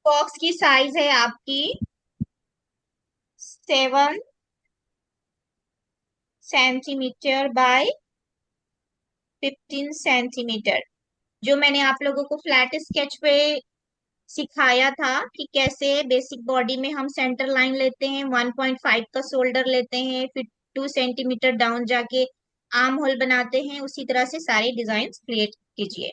Box की size है आपकी 7 सेंटीमीटर बाय 15 सेंटीमीटर। जो मैंने आप लोगों को फ्लैट स्केच पे सिखाया था कि कैसे बेसिक बॉडी में हम सेंटर लाइन लेते हैं, 1.5 का शोल्डर लेते हैं, फिर 2 सेंटीमीटर डाउन जाके आर्म होल बनाते हैं, उसी तरह से सारे डिजाइन क्रिएट कीजिए।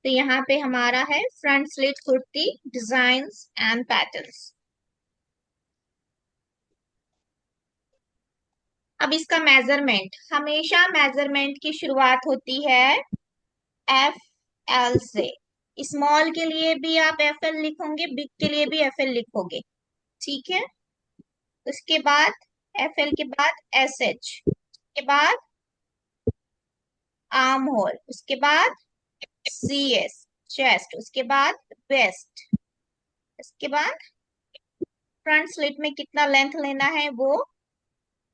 तो यहाँ पे हमारा है front slit kurti designs and patterns. अब इसका मेजरमेंट, हमेशा मेजरमेंट की शुरुआत होती है एफ एल से। स्मॉल के लिए भी आप एफ एल लिखोगे, बिग के लिए भी एफ एल लिखोगे, ठीक है। उसके बाद एफ एल के बाद एस एच, के बाद आर्म होल, उसके बाद सी एस चेस्ट, उसके बाद वेस्ट, उसके बाद फ्रंट स्लिट में कितना लेंथ लेना है वो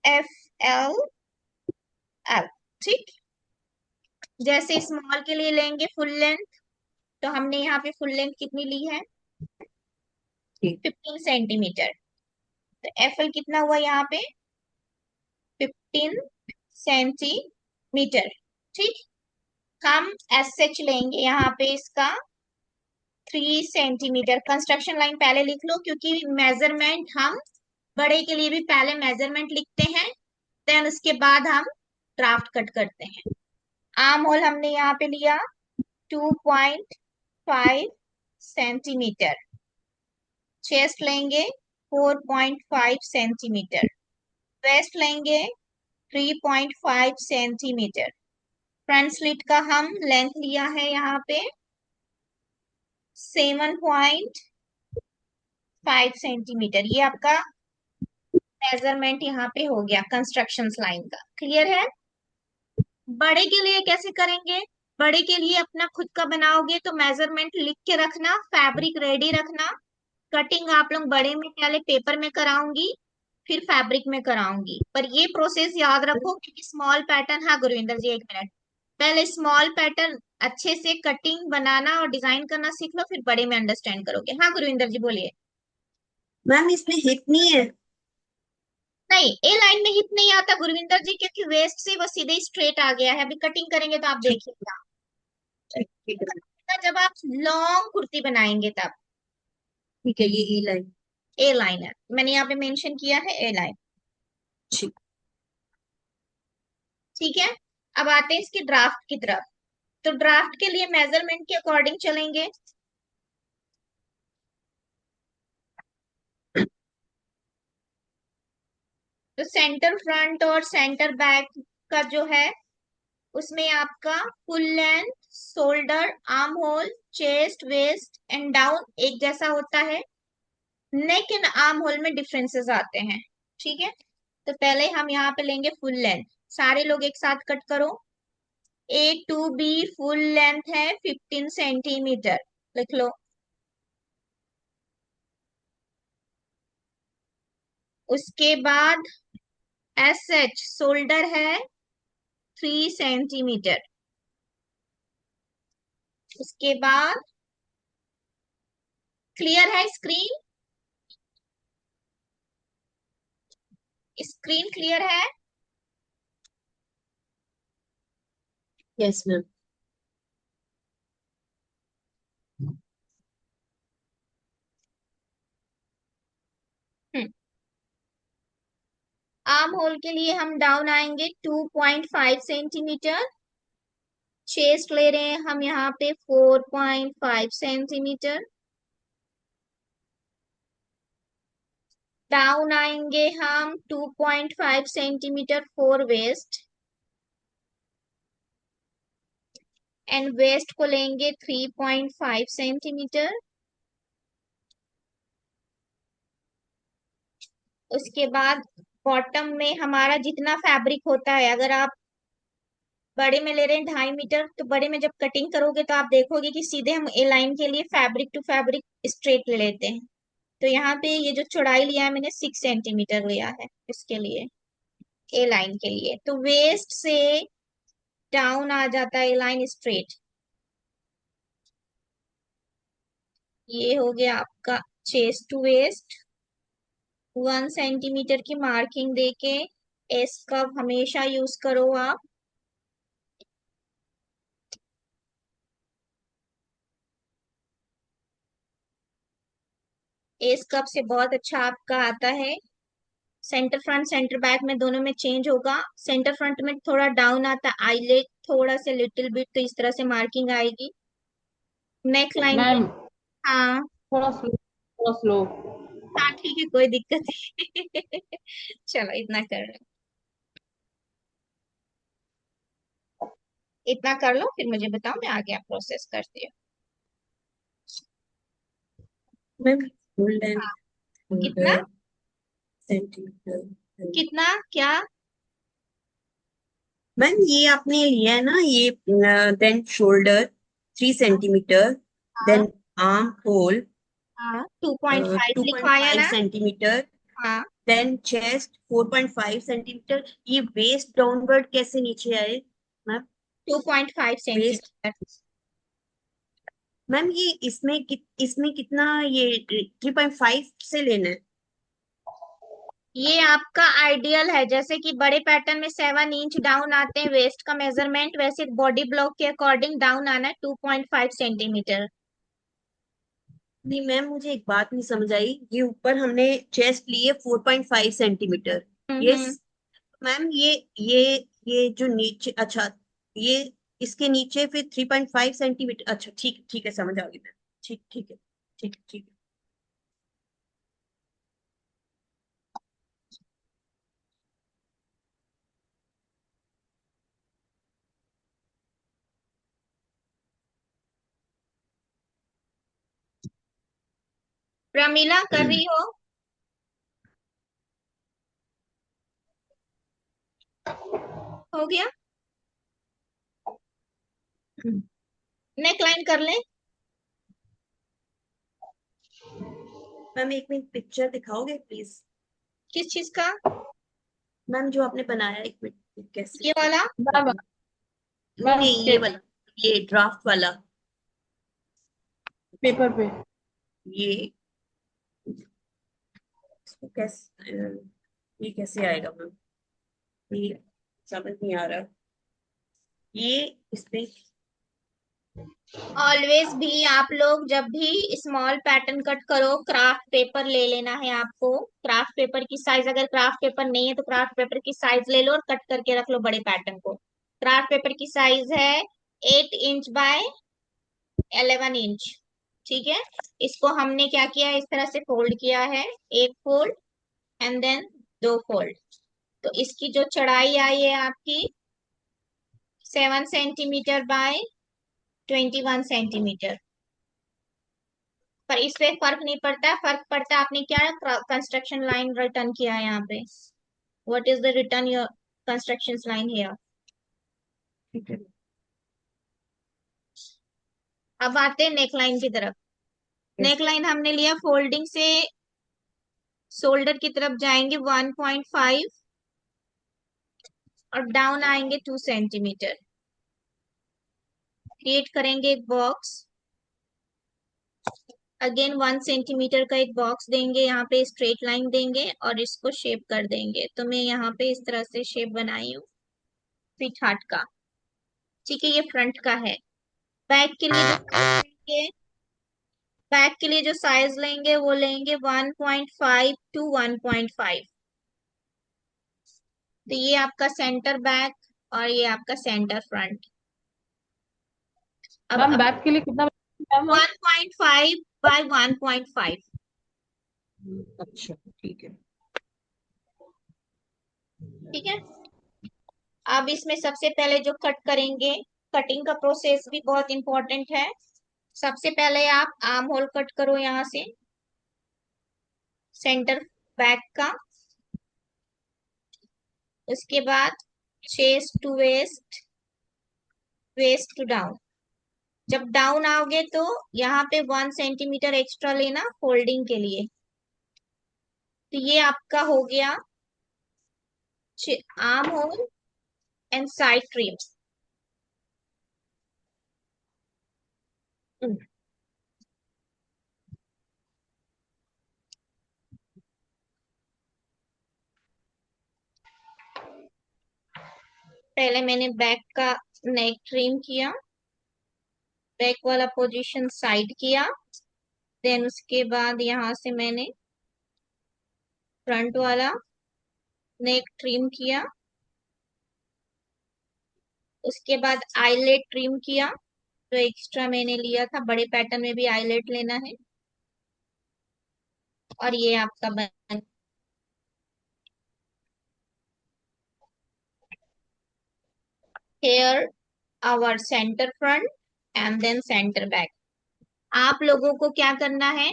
एफ एल एल, ठीक। जैसे स्मॉल के लिए लेंगे फुल लेंथ, तो हमने यहाँ पे फुल लेंथ कितनी ली है, 15 सेंटीमीटर। तो एफ एल कितना हुआ यहाँ पे 15 सेंटीमीटर, ठीक। हम एस एच लेंगे यहाँ पे इसका 3 सेंटीमीटर। कंस्ट्रक्शन लाइन पहले लिख लो, क्योंकि मेजरमेंट हम बड़े के लिए भी पहले मेजरमेंट लिखते हैं, देन उसके बाद हम ड्राफ्ट कट करते हैं। आर्म होल हमने यहाँ पे लिया 2.5 सेंटीमीटर। चेस्ट लेंगे 4.5 सेंटीमीटर। वेस्ट लेंगे 3.5 सेंटीमीटर। फ्रंट स्लिट का हम लेंथ लिया है यहाँ पे 7.5 सेंटीमीटर। ये आपका मेजरमेंट यहाँ पे हो गया कंस्ट्रक्शन लाइन का। क्लियर है। बड़े के लिए कैसे करेंगे, बड़े के लिए अपना खुद का बनाओगे तो मेजरमेंट लिख के रखना, फैब्रिक रेडी रखना। कटिंग आप लोग बड़े में पहले पेपर में कराऊंगी, फिर फैब्रिक में कराऊंगी, पर ये प्रोसेस याद रखो, क्योंकि स्मॉल पैटर्न, हाँ गुरविंदर जी एक मिनट, पहले स्मॉल पैटर्न अच्छे से कटिंग बनाना और डिजाइन करना सीख लो, फिर बड़े में अंडरस्टैंड करोगे। हाँ गुरविंदर जी बोलिए। मैम इसमें हिप नहीं है। नहीं, ए लाइन में हिप नहीं आता गुरविंदर जी, क्योंकि वेस्ट से वो सीधे स्ट्रेट आ गया है। अभी कटिंग करेंगे तो आप देखिएगा, ठीक है। जब आप लॉन्ग कुर्ती बनाएंगे तब। ठीक है, ये ई लाइन। ए लाइन है, मैंने यहाँ पे मेंशन किया है ए लाइन, ठीक। ठीक है। अब आते हैं इसकी ड्राफ्ट की तरफ। तो ड्राफ्ट के लिए मेजरमेंट के अकॉर्डिंग चलेंगे। तो सेंटर फ्रंट और सेंटर बैक का जो है, उसमें आपका full length, shoulder, armhole, chest, waist and down एक जैसा होता है। नेक एंड आर्म होल में डिफरेंसेस आते हैं, ठीक है। तो पहले हम यहाँ पे लेंगे फुल लेंथ। सारे लोग एक साथ कट करो। ए टू बी फुल लेंथ है 15 सेंटीमीटर, लिख लो। उसके बाद एस एच शोल्डर है 3 सेंटीमीटर। उसके बाद क्लियर है स्क्रीन, स्क्रीन क्लियर है। Yes ma'am. आर्म होल के लिए हम डाउन आएंगे 2.5 सेंटीमीटर। चेस्ट ले रहे हैं हम यहाँ पे 4.5 सेंटीमीटर। डाउन आएंगे हम 2.5 centimetre for waist, and waist को लेंगे 3.5 सेंटीमीटर। उसके बाद बॉटम में हमारा जितना फैब्रिक होता है, अगर आप बड़े में ले रहे हैं 2.5 मीटर, तो बड़े में जब कटिंग करोगे तो आप देखोगे कि सीधे हम ए लाइन के लिए फैब्रिक टू फैब्रिक स्ट्रेट ले लेते हैं। तो यहाँ पे ये जो चौड़ाई लिया है मैंने 6 सेंटीमीटर लिया है इसके लिए, ए लाइन के लिए। तो वेस्ट से डाउन आ जाता है लाइन स्ट्रेट। ये हो गया आपका चेस्ट टू वेस्ट। 1 सेंटीमीटर की मार्किंग देके एस कर्व हमेशा यूज करो आप। एस कर्व से बहुत अच्छा आपका आता है। सेंटर फ्रंट सेंटर बैक में दोनों में चेंज होगा। सेंटर फ्रंट में थोड़ा डाउन आता है आईलेट थोड़ा से लिटिल बिट, तो इस तरह से मार्किंग आएगी। नेक लाइन पे। मैम हाँ। थोड़ा स्लो, थोड़ा स्लो। हाँ ठीक है, कोई दिक्कत नहीं। चलो इतना कर लो, इतना कर लो, फिर मुझे बताओ, मैं आगे आप प्रोसेस करती हूँ। मैम फुल लेंथ हाँ। कितना? Shoulder centimetre. कितना क्या? मैम ये आपने लिया है ना ये, देन शोल्डर 3 सेंटीमीटर, हाँ। देन आर्म होल हाँ 2.5 टू पॉइंट लिखवाया फाइव ना। सेंटीमीटर हाँ देन चेस्ट 4.5 सेंटीमीटर। ये वेस्ट डाउनवर्ड कैसे नीचे आए मैम? 2.5 waste centimetre. मैम ये इसमें कितना, ये 3.5 से लेना है? ये आपका आइडियल है, जैसे कि बड़े पैटर्न में 7 इंच डाउन आते हैं वेस्ट का मेजरमेंट, वैसे बॉडी ब्लॉक के अकॉर्डिंग डाउन आना है 2.5 सेंटीमीटर। नहीं मैम, मुझे एक बात नहीं समझ आई। ये ऊपर हमने चेस्ट लिए 4.5 सेंटीमीटर। यस हम्म। मैम, ये जो नीचे, अच्छा, ये इसके नीचे फिर 3.5 सेंटीमीटर। अच्छा ठीक ठीक है, समझ आ गई मैम। ठीक ठीक है, ठीक ठीक है। प्रमिला कर रही हो? हो गया? नेक लाइन कर ले। मैम एक मिनट पिक्चर दिखाओगे प्लीज? किस चीज का? मैम जो आपने बनाया, एक मिनट, कैसे ये वाला? मैम करना? मैम नहीं ये वाला, ये ड्राफ्ट वाला। पेपर पे। ये इसको कैसे, ये कैसे आएगा मैम? ये समझ नहीं आ रहा। ये इस पे। ऑलवेज भी आप लोग जब भी स्मॉल पैटर्न कट करो, क्राफ्ट पेपर ले लेना है आपको। क्राफ्ट पेपर की साइज, अगर क्राफ्ट पेपर नहीं है तो क्राफ्ट पेपर की साइज ले लो और कट करके रख लो बड़े पैटर्न को। क्राफ्ट पेपर की साइज है 8 इंच बाय 11 इंच। ठीक है। इसको हमने क्या किया है, इस तरह से फोल्ड किया है। एक फोल्ड एंड देन दो फोल्ड। तो इसकी जो चौड़ाई आई है आपकी 7 सेंटीमीटर बाय 21 सेंटीमीटर। पर इस पे फर्क नहीं पड़ता है, फर्क पड़ता है आपने क्या कंस्ट्रक्शन लाइन रिटर्न किया है यहाँ पे। What is the return your construction line here. ठीक है। अब आते हैं नेक लाइन की तरफ। यस। नेक लाइन हमने लिया फोल्डिंग से शोल्डर की तरफ जाएंगे 1.5 और डाउन आएंगे 2 सेंटीमीटर। क्रिएट करेंगे एक बॉक्स। अगेन 1 सेंटीमीटर का एक बॉक्स देंगे, यहाँ पे स्ट्रेट लाइन देंगे और इसको शेप कर देंगे। तो मैं यहाँ पे इस तरह से शेप बनाई हूँ फिट हार्ट का। ठीक है, ये फ्रंट का है। बैक के लिए जो साइज लेंगे, बैक के लिए जो साइज लेंगे वो लेंगे 1.5 टू 1.5। तो ये आपका सेंटर बैक और ये आपका सेंटर फ्रंट। मैम अब बैक के लिए कितना मैम हम? 1.5 बाय 1.5। अच्छा ठीक है। ठीक है। अब इसमें सबसे पहले जो कट करेंगे, कटिंग का प्रोसेस भी बहुत इंपॉर्टेंट है। सबसे पहले आप आर्म होल कट करो यहाँ से, सेंटर बैक का। उसके बाद chest to waist, waist to down. जब डाउन आओगे तो यहाँ पे 1 सेंटीमीटर एक्स्ट्रा लेना फोल्डिंग के लिए। तो ये आपका हो गया arm hole and side trim. पहले मैंने बैक का नेक ट्रिम किया, बैक वाला पोजीशन साइड किया, देन उसके बाद यहां से मैंने फ्रंट वाला नेक ट्रिम किया, उसके बाद आईलेट ट्रिम किया, जो एक्स्ट्रा मैंने लिया था, बड़े पैटर्न में भी आईलेट लेना है। और ये आपका बन here our centre front and then centre back. आप लोगों को क्या करना है,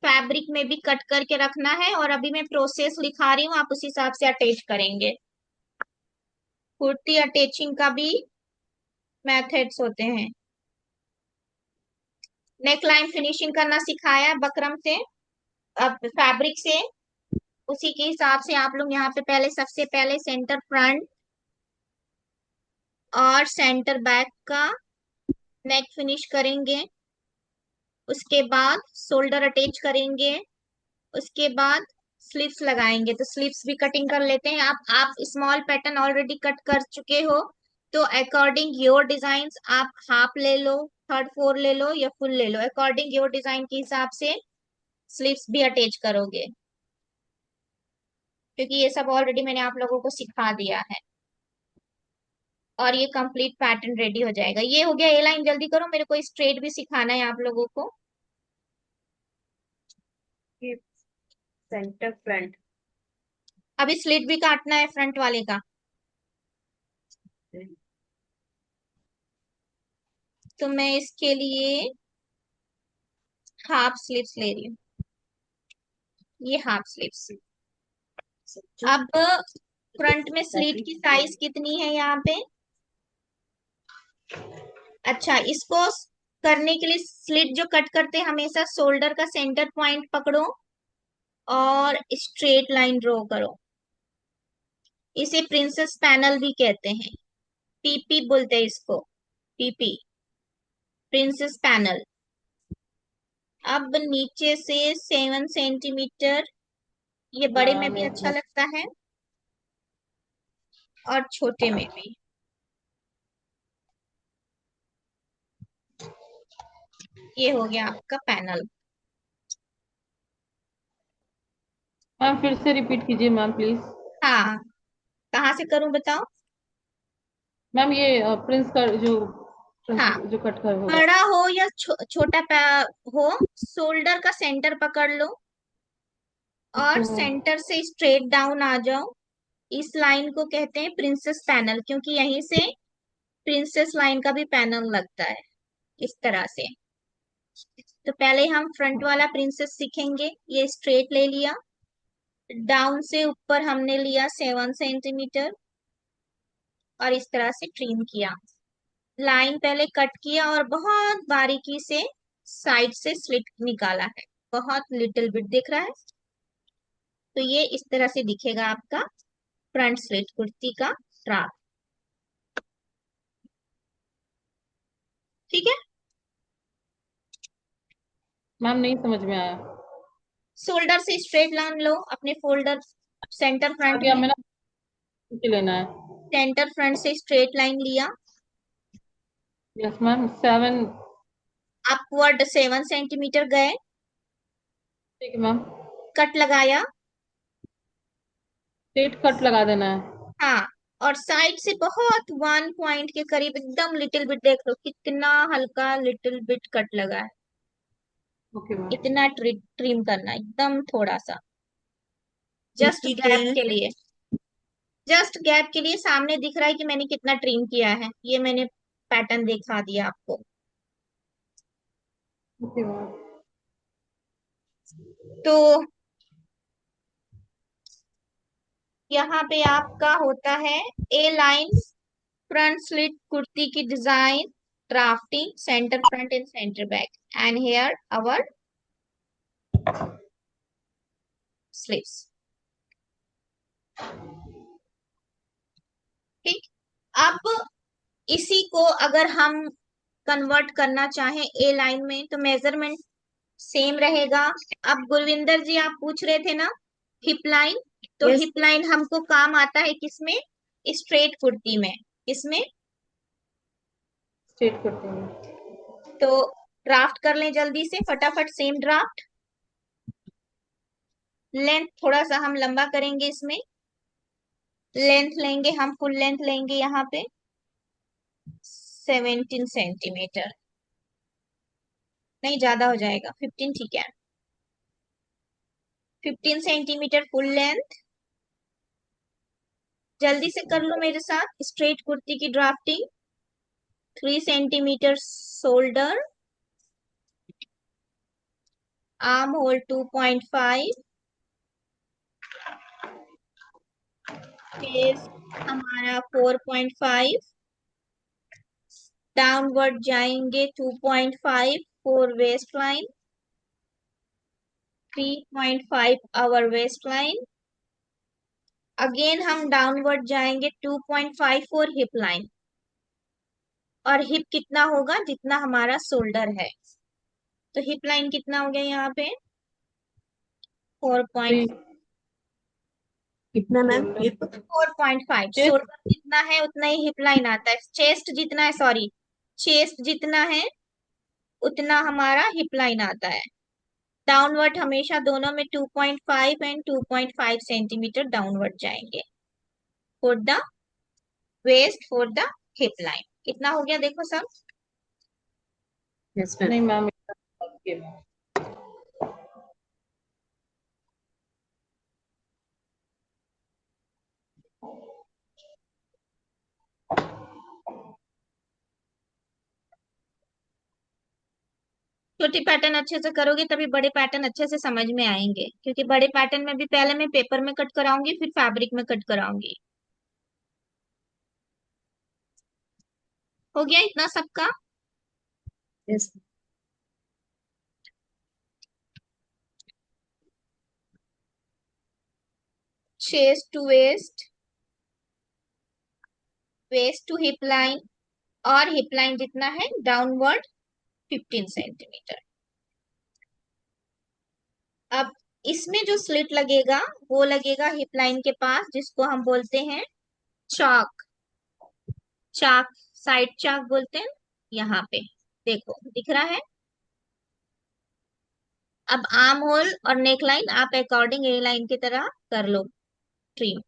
फैब्रिक में भी कट करके रखना है, और अभी मैं प्रोसेस लिखा रही हूँ, आप उस हिसाब से अटैच करेंगे। कुर्ती अटैचिंग का भी मेथड्स होते हैं। नेक लाइन फिनिशिंग करना सिखाया बकरम से, अब फैब्रिक से, उसी के हिसाब से आप लोग यहाँ पे पहले सबसे पहले सेंटर फ्रंट और सेंटर बैक का नेक फिनिश करेंगे, उसके बाद शोल्डर अटैच करेंगे, उसके बाद स्लीव्स लगाएंगे। तो स्लीव्स भी कटिंग कर लेते हैं। आप स्मॉल पैटर्न ऑलरेडी कट कर चुके हो, तो अकॉर्डिंग योर डिजाइन आप हाफ ले लो, थर्ड फोर ले लो या फुल ले लो, अकॉर्डिंग योर डिजाइन के हिसाब से स्लीव्स भी अटैच करोगे, क्योंकि ये सब ऑलरेडी मैंने आप लोगों को सिखा दिया है। और ये कंप्लीट पैटर्न रेडी हो जाएगा। ये हो गया ए लाइन, जल्दी करो, मेरे को स्ट्रेट भी सिखाना है आप लोगों को। ये सेंटर फ्रंट। अभी स्लिट भी काटना है फ्रंट वाले का, तो मैं इसके लिए हाफ स्लीव्स ले रही हूँ, ये हाफ स्लीव्स। अब फ्रंट में स्लीट की साइज कितनी है यहाँ पे? अच्छा, इसको करने के लिए स्लिट जो कट करते हैं, हमेशा शोल्डर का सेंटर पॉइंट पकड़ो और स्ट्रेट लाइन ड्रॉ करो। इसे प्रिंसेस पैनल भी कहते हैं, पीपी बोलते हैं इसको, पीपी, प्रिंसेस पैनल। अब नीचे से 7 सेंटीमीटर, ये बड़े में मैम भी एक अच्छा मिनट। लगता है और छोटे में भी। ये हो गया आपका पैनल। मैम फिर से रिपीट कीजिए मैम प्लीज। हाँ, कहाँ से करूं बताओ? मैम ये प्रिंस का जो हाँ, जो कट कर होगा। बड़ा हो या छोटा हो, शोल्डर का सेंटर पकड़ लो और ओके मैम। सेंटर से स्ट्रेट डाउन आ जाओ। इस लाइन को कहते हैं प्रिंसेस पैनल, क्योंकि यहीं से प्रिंसेस लाइन का भी पैनल लगता है, इस तरह से। तो पहले हम फ्रंट वाला प्रिंसेस सीखेंगे। ये स्ट्रेट ले लिया, डाउन से ऊपर हमने लिया 7 सेंटीमीटर और इस तरह से ट्रिम किया। लाइन पहले कट किया और बहुत बारीकी से साइड से स्लिट निकाला है, बहुत लिटिल बिट दिख रहा है। तो ये इस तरह से दिखेगा आपका फ्रंट स्लिट कुर्ती का फ्रॉक। ठीक है, मैम नहीं समझ में आया। शोल्डर से स्ट्रेट लाइन लो अपने फोल्डर, सेंटर फ्रंट आगे में, हमें ना लेना है। सेंटर फ्रंट से स्ट्रेट लाइन लिया, यस मैम 7। अपवर्ड 7 सेंटीमीटर गए, ठीक है मैम। कट लगाया। स्ट्रेट कट लगा देना है। हाँ, और साइड से बहुत 1 पॉइंट के करीब एकदम लिटिल बिट, देख लो कितना हल्का लिटिल बिट कट लगा है। Okay ma'am. इतना ट्रिम करना, एकदम थोड़ा सा, जस्ट नीचे गैप है। के लिए, जस्ट गैप के लिए। सामने दिख रहा है कि मैंने कितना ट्रिम किया है, ये मैंने पैटर्न दिखा दिया आपको। Okay ma'am. तो यहाँ पे आपका होता है A line, front slit kurti की design, drafting, centre front and centre back, and here our sleeves. ठीक, अब इसी को अगर हम कन्वर्ट करना चाहें ए लाइन में तो मेजरमेंट सेम रहेगा। अब गुरविंदर जी आप पूछ रहे थे ना हिप लाइन, तो यस, हिप लाइन हमको काम आता है किसमें? स्ट्रेट कुर्ती में। किसमें? स्ट्रेट करते हैं। तो ड्राफ्ट कर लें जल्दी से फटाफट, सेम ड्राफ्ट। लेंथ थोड़ा सा हम लंबा करेंगे इसमें, लेंथ लेंगे हम, फुल लेंथ लेंगे यहाँ पे 17 सेंटीमीटर, नहीं ज्यादा हो जाएगा, 15 ठीक है। 15 सेंटीमीटर फुल लेंथ। जल्दी से कर लो मेरे साथ स्ट्रेट कुर्ती की drafting. 3 centimetre shoulder, armhole 2.5, chest हमारा 4.5, डाउनवर्ड जाएंगे 2.5 for waist line, 3.5 our waist line. Again हम डाउनवर्ड जाएंगे 2.5 फॉर हिप लाइन, और हिप कितना होगा? जितना हमारा शोल्डर है। तो हिप लाइन कितना हो गया यहाँ पे? 4. कितना मैम? शोल्डर, ये 4.5। चेस्ट, शोल्डर जितना है उतना ही हिप लाइन आता है। चेस्ट जितना है, सॉरी, चेस्ट जितना है उतना हमारा हिप लाइन आता है। डाउनवर्ड हमेशा दोनों में 2.5 एंड 2.5 सेंटीमीटर डाउनवर्ड जाएंगे for the waist, for the hip line. कितना हो गया देखो सब? Yes ma'am. नहीं मैम, ओके मैम। छोटी पैटर्न अच्छे से करोगे तभी बड़े पैटर्न अच्छे से समझ में आएंगे, क्योंकि बड़े पैटर्न में भी पहले मैं पेपर में कट कराऊंगी फिर फैब्रिक में कट कराऊंगी। हो गया इतना सबका? Yes, chest to waist, waist to hip line, और हिप लाइन जितना है डाउनवर्ड 15 सेंटीमीटर। अब इसमें जो स्लिट लगेगा वो लगेगा हिप लाइन के पास, जिसको हम बोलते हैं चाक। चाक, साइड चाक बोलते हैं। यहाँ पे देखो दिख रहा है। अब आर्म होल और नेक लाइन आप अकॉर्डिंग ए लाइन की तरह कर लो ट्रिम।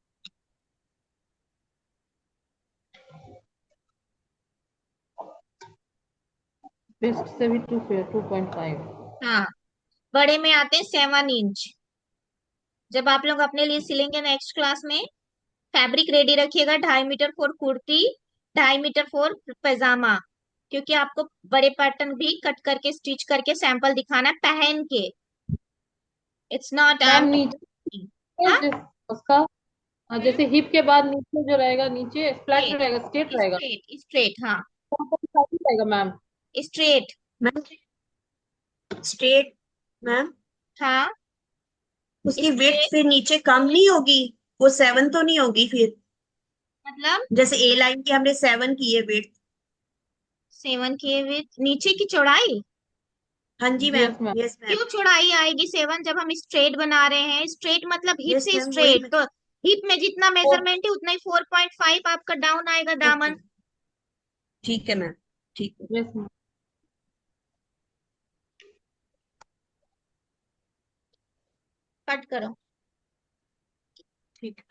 वेस्ट से भी 2.5। हाँ, बड़े में आते हैं 7 इंच। जब आप लोग अपने लिए सिलेंगे नेक्स्ट क्लास में, फैब्रिक रेडी रखिएगा। 2.5 metre for kurti, 2.5 metre for pyjama, क्योंकि आपको बड़े पैटर्न भी कट करके स्टिच करके सैंपल दिखाना है पहन के। इट्स नॉट मैम आप। नीचे हाँ, उसका, जैसे हिप के बाद नीचे जो रहेगा, नीचे फ्लैट स्ट्रेट, रहेगा, स्ट्रेट रहेगा, स्ट्रेट स्ट्रेट, हाँ, 4.5 रहेगा ma'am. Straight. Ma'am straight ma'am, हाँ, उसकी विड्थ स्ट्रेट फिर नीचे कम नहीं होगी? वो 7 तो नहीं होगी फिर? मतलब जैसे ए लाइन की हमने 7 की है विड्थ। 7 के विथ नीचे की चौड़ाई। हाँ जी ma'am, yes ma'am. Yes ma'am, क्यों चौड़ाई आएगी 7? जब हम स्ट्रेट बना रहे हैं, स्ट्रेट मतलब हिप यस से मैम, वही स्ट्रेट, मैं। तो हिप में जितना ओ, मेजरमेंट है उतना ही 4.5 आपका डाउन आएगा ओके, दामन। ठीक है मैम, ठीक है, यस मैम। कट करो। ठीक है।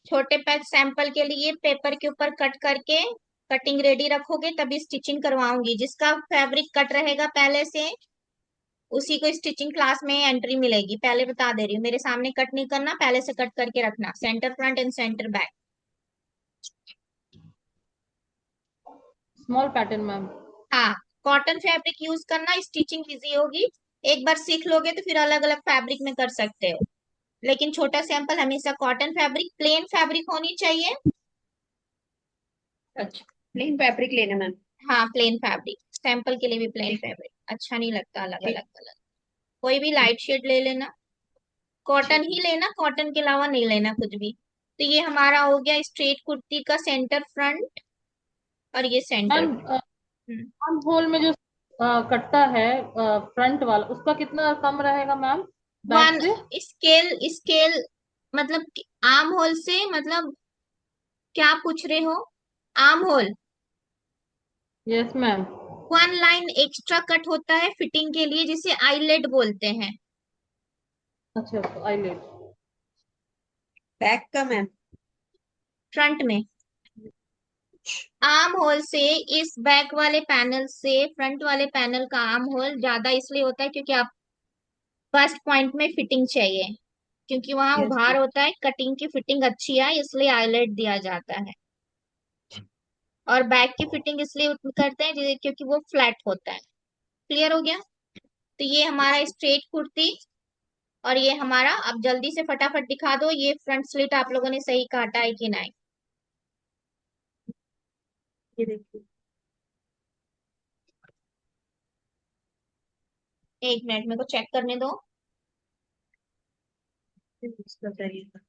छोटे पैच सैंपल के लिए पेपर के ऊपर कट करके कटिंग रेडी रखोगे तभी स्टिचिंग करवाऊंगी। जिसका फैब्रिक कट रहेगा पहले से, उसी को स्टिचिंग क्लास में एंट्री मिलेगी। पहले बता दे रही हूँ, मेरे सामने कट नहीं करना, पहले से कट करके रखना, centre front and centre back. Small pattern ma'am. हाँ, कॉटन फैब्रिक यूज करना, स्टिचिंग इजी होगी। एक बार सीख लोगे तो फिर अलग अलग फैब्रिक में कर सकते हो, लेकिन छोटा सैंपल हमेशा कॉटन फैब्रिक, प्लेन फैब्रिक होनी चाहिए। अच्छा, प्लेन फैब्रिक लेना मैम। हाँ, प्लेन फैब्रिक, सैंपल के लिए भी प्लेन ठीक फैब्रिक अच्छा नहीं लगता अलग ठीक अलग कलर। कोई भी लाइट शेड ले लेना, कॉटन ठीक। ही लेना, कॉटन के अलावा नहीं लेना कुछ भी। तो ये हमारा हो गया स्ट्रेट कुर्ती का सेंटर फ्रंट, और ये centre ma'am front. Arm hole में जो कटता है फ्रंट वाला, उसका कितना कम रहेगा मैम बैक वन से? स्केल, स्केल मतलब आर्म होल से मतलब क्या पूछ रहे हो? Arm hole yes ma'am. 1 line extra cut होता है फिटिंग के लिए, जिसे आईलेट बोलते हैं। अच्छा, आईलेट। बैक का मैम। फ्रंट में आर्म होल से, इस बैक वाले पैनल से फ्रंट वाले पैनल का आर्म होल ज्यादा इसलिए होता है क्योंकि आप फर्स्ट पॉइंट में फिटिंग चाहिए, क्योंकि वहां यस उभार मैम। होता है, कटिंग की फिटिंग अच्छी है इसलिए आईलेट दिया जाता है। और बैक की फिटिंग इसलिए करते हैं क्योंकि वो फ्लैट होता है। क्लियर हो गया? तो ये हमारा स्ट्रेट कुर्ती, और ये हमारा, अब जल्दी से फटाफट दिखा दो ये फ्रंट स्लिट आप लोगों ने सही काटा है कि नहीं। ये देखिए। 1 मिनट मेरे को चेक करने दो। बताइएगा।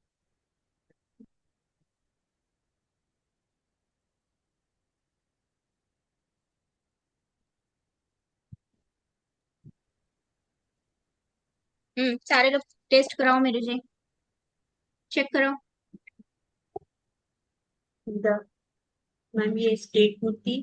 सारे लोग टेस्ट कराओ मेरे से, चेक कराओ। मैम ये स्ट्रेट कुर्ती